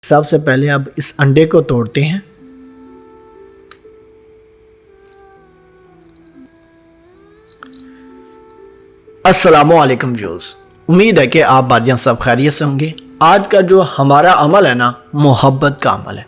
سب سے پہلے اب اس انڈے کو توڑتے ہیں۔ السلام علیکم ویوز، امید ہے کہ آپ بھائیاں سب خیریت سے ہوں گے۔ آج کا جو ہمارا عمل ہے نا، محبت کا عمل ہے۔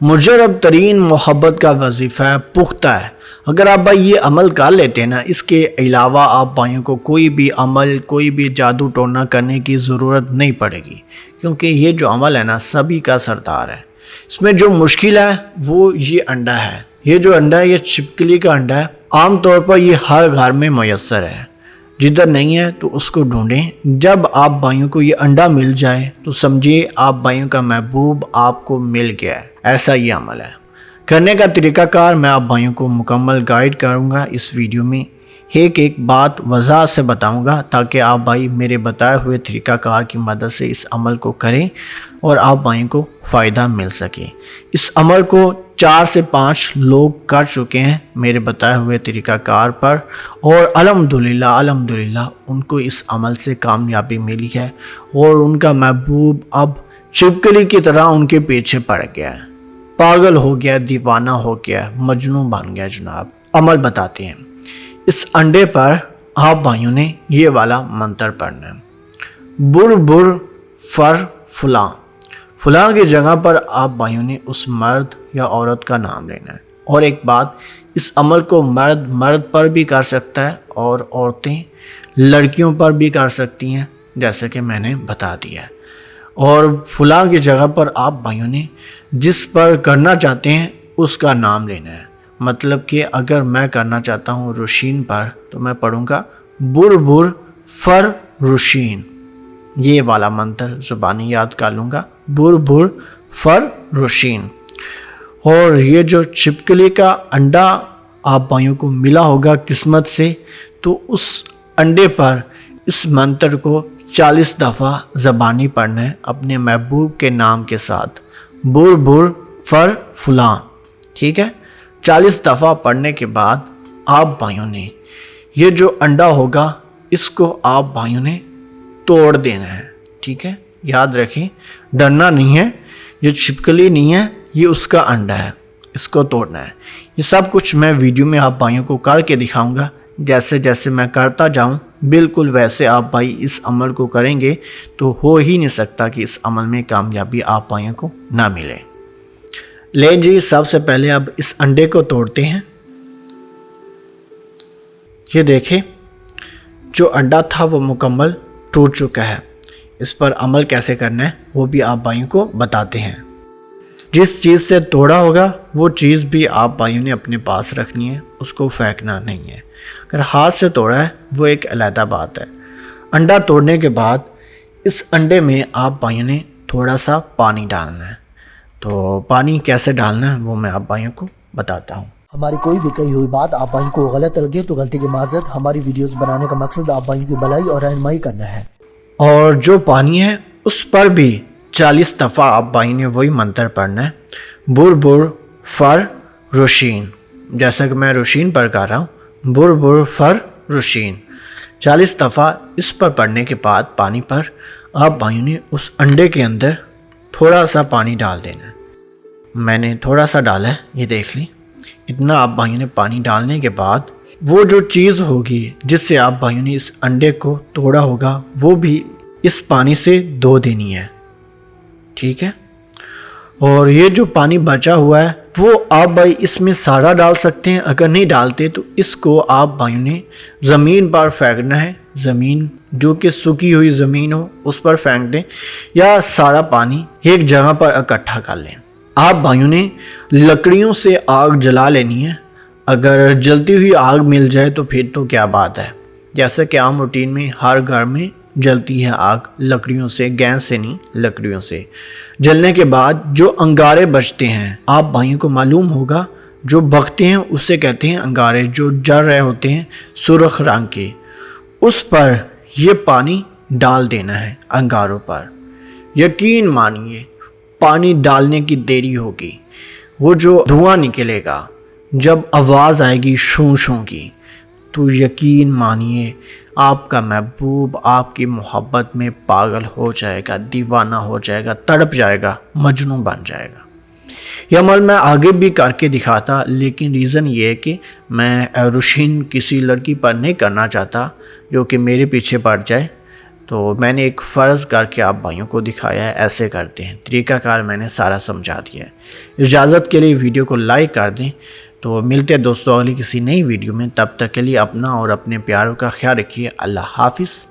مجرب ترین محبت کا وظیفہ پختہ ہے۔ اگر آپ بھائی یہ عمل کر لیتے ہیں نا، اس کے علاوہ آپ بھائیوں کو کوئی بھی عمل، کوئی بھی جادو ٹونا کرنے کی ضرورت نہیں پڑے گی، کیونکہ یہ جو عمل ہے نا سبھی کا سردار ہے۔ اس میں جو مشکل ہے وہ یہ انڈا ہے۔ یہ جو انڈا ہے یہ چھپکلی کا انڈا ہے۔ عام طور پر یہ ہر گھر میں میسر ہے، جدھر نہیں ہے تو اس کو ڈھونڈیں۔ جب آپ بھائیوں کو یہ انڈا مل جائے تو سمجھیے آپ بھائیوں کا محبوب آپ کو مل گیا ہے۔ ایسا یہ عمل ہے۔ کرنے کا طریقہ کار میں آپ بھائیوں کو مکمل گائیڈ کروں گا اس ویڈیو میں، ایک بات وضاحت سے بتاؤں گا تاکہ آپ بھائی میرے بتائے ہوئے طریقہ کار کی مدد سے اس عمل کو کریں اور آپ بھائیوں کو فائدہ مل سکے۔ اس عمل کو 4 سے 5 لوگ کر چکے ہیں میرے بتائے ہوئے طریقہ کار پر، اور الحمدللہ ان کو اس عمل سے کامیابی ملی ہے، اور ان کا محبوب اب چھپکلی کی طرح ان کے پیچھے پڑ گیا ہے، پاگل ہو گیا، دیوانہ ہو گیا، مجنون بن گیا۔ جناب عمل بتاتے ہیں۔ اس انڈے پر آپ بھائیوں نے یہ والا منتر پڑھنا ہے، بر بر فر فلاں۔ فلاں کی جگہ پر آپ بھائیوں نے اس مرد یا عورت کا نام لینا ہے۔ اور ایک بات، اس عمل کو مرد پر بھی کر سکتا ہے اور عورتیں لڑکیوں پر بھی کر سکتی ہیں، جیسے کہ میں نے بتا دیا ہے۔ اور فلاں کی جگہ پر آپ بھائیوں نے جس پر کرنا چاہتے ہیں اس کا نام لینا ہے۔ مطلب کہ اگر میں کرنا چاہتا ہوں روشین پر تو میں پڑھوں گا بر بر فر روشین۔ یہ والا منتر زبانی یاد کر لوں گا، بر بر فر روشین۔ اور یہ جو چھپکلی کا انڈا آپ بھائیوں کو ملا ہوگا قسمت سے، تو اس انڈے پر اس منتر کو 40 دفعہ زبانی پڑھنا ہے اپنے محبوب کے نام کے ساتھ، بر بر فر فلاں۔ ٹھیک ہے؟ 40 دفعہ پڑھنے کے بعد آپ بھائیوں نے یہ جو انڈا ہوگا اس کو آپ بھائیوں نے توڑ دینا ہے۔ ٹھیک ہے؟ یاد رکھیں، ڈرنا نہیں ہے، یہ چھپکلی نہیں ہے، یہ اس کا انڈا ہے، اس کو توڑنا ہے۔ یہ سب کچھ میں ویڈیو میں آپ بھائیوں کو کر کے دکھاؤں گا، جیسے جیسے میں کرتا جاؤں بالکل ویسے آپ بھائی اس عمل کو کریں گے تو ہو ہی نہیں سکتا کہ اس عمل میں کامیابی آپ بھائیوں کو نہ ملے۔ لیں جی، سب سے پہلے اب اس انڈے کو توڑتے ہیں۔ یہ دیکھیں، جو انڈا تھا وہ مکمل ٹوٹ چکا ہے۔ اس پر عمل کیسے کرنا ہے وہ بھی آپ بھائیوں کو بتاتے ہیں۔ جس چیز سے توڑا ہوگا وہ چیز بھی آپ بھائیوں نے اپنے پاس رکھنی ہے، اس کو پھینکنا نہیں ہے۔ اگر ہاتھ سے توڑا ہے وہ ایک علیحدہ بات ہے۔ انڈا توڑنے کے بعد اس انڈے میں آپ بھائیوں نے تھوڑا سا پانی ڈالنا ہے۔ تو پانی کیسے ڈالنا ہے وہ میں آپ بھائیوں کو بتاتا ہوں۔ ہماری کوئی بھی کہی ہوئی بات آپ بھائیوں کو غلط لگے تو غلطی کی معذرت۔ ہماری ویڈیوز بنانے کا مقصد آپ بھائیوں کی بھلائی اور رہنمائی کرنا ہے۔ اور جو پانی ہے اس پر بھی 40 دفعہ آپ بھائی نے وہی منتر پڑھنا ہے، بر بر فر روشین۔ جیسا کہ میں روشین پر کر رہا ہوں، بر بر فر روشین۔ 40 دفعہ اس پر پڑھنے کے بعد پانی پر آپ بھائیوں نے اس انڈے کے اندر تھوڑا سا پانی ڈال دینا ہے۔ میں نے تھوڑا سا ڈالا ہے، یہ دیکھ لیں۔ اتنا آپ بھائیوں نے پانی ڈالنے کے بعد وہ جو چیز ہوگی جس سے آپ بھائیوں نے اس انڈے کو توڑا ہوگا وہ بھی اس پانی سے دھو دینی ہے۔ ٹھیک ہے؟ اور یہ جو پانی بچا ہوا ہے وہ آپ بھائی اس میں سارا ڈال سکتے ہیں، اگر نہیں ڈالتے تو اس کو آپ بھائیوں نے زمین پر پھینکنا ہے۔ زمین جو کہ سوکھی ہوئی زمین ہو اس پر پھینک دیں، یا سارا پانی ایک جگہ پر اکٹھا کر لیں۔ آپ بھائیوں نے لکڑیوں سے آگ جلا لینی ہے۔ اگر جلتی ہوئی آگ مل جائے تو پھر تو کیا بات ہے، جیسا کہ عام روٹین میں ہر گھر میں جلتی ہے آگ لکڑیوں سے، گیس سے نہیں، لکڑیوں سے۔ جلنے کے بعد جو انگارے بچتے ہیں، آپ بھائیوں کو معلوم ہوگا جو بکتے ہیں اسے کہتے ہیں انگارے، جو جل رہے ہوتے ہیں سرخ رنگ کے، اس پر یہ پانی ڈال دینا ہے انگاروں پر۔ یقین مانیے پانی ڈالنے کی دیری ہوگی، وہ جو دھواں نکلے گا، جب آواز آئے گی شوں شوں کی، تو یقین مانیے آپ کا محبوب آپ کی محبت میں پاگل ہو جائے گا، دیوانہ ہو جائے گا، تڑپ جائے گا، مجنون بن جائے گا۔ یہ عمل میں آگے بھی کر کے دکھاتا، لیکن ریزن یہ ہے کہ میں روشین کسی لڑکی پر نہیں کرنا چاہتا جو کہ میرے پیچھے پڑ جائے، تو میں نے ایک فرض کر کے آپ بھائیوں کو دکھایا ہے ایسے کرتے ہیں، طریقہ کار میں نے سارا سمجھا دیا ہے۔ اجازت کے لیے ویڈیو کو لائک کر دیں۔ تو ملتے ہیں دوستوں اگلی کسی نئی ویڈیو میں، تب تک کے لیے اپنا اور اپنے پیاروں کا خیال رکھیے۔ اللہ حافظ۔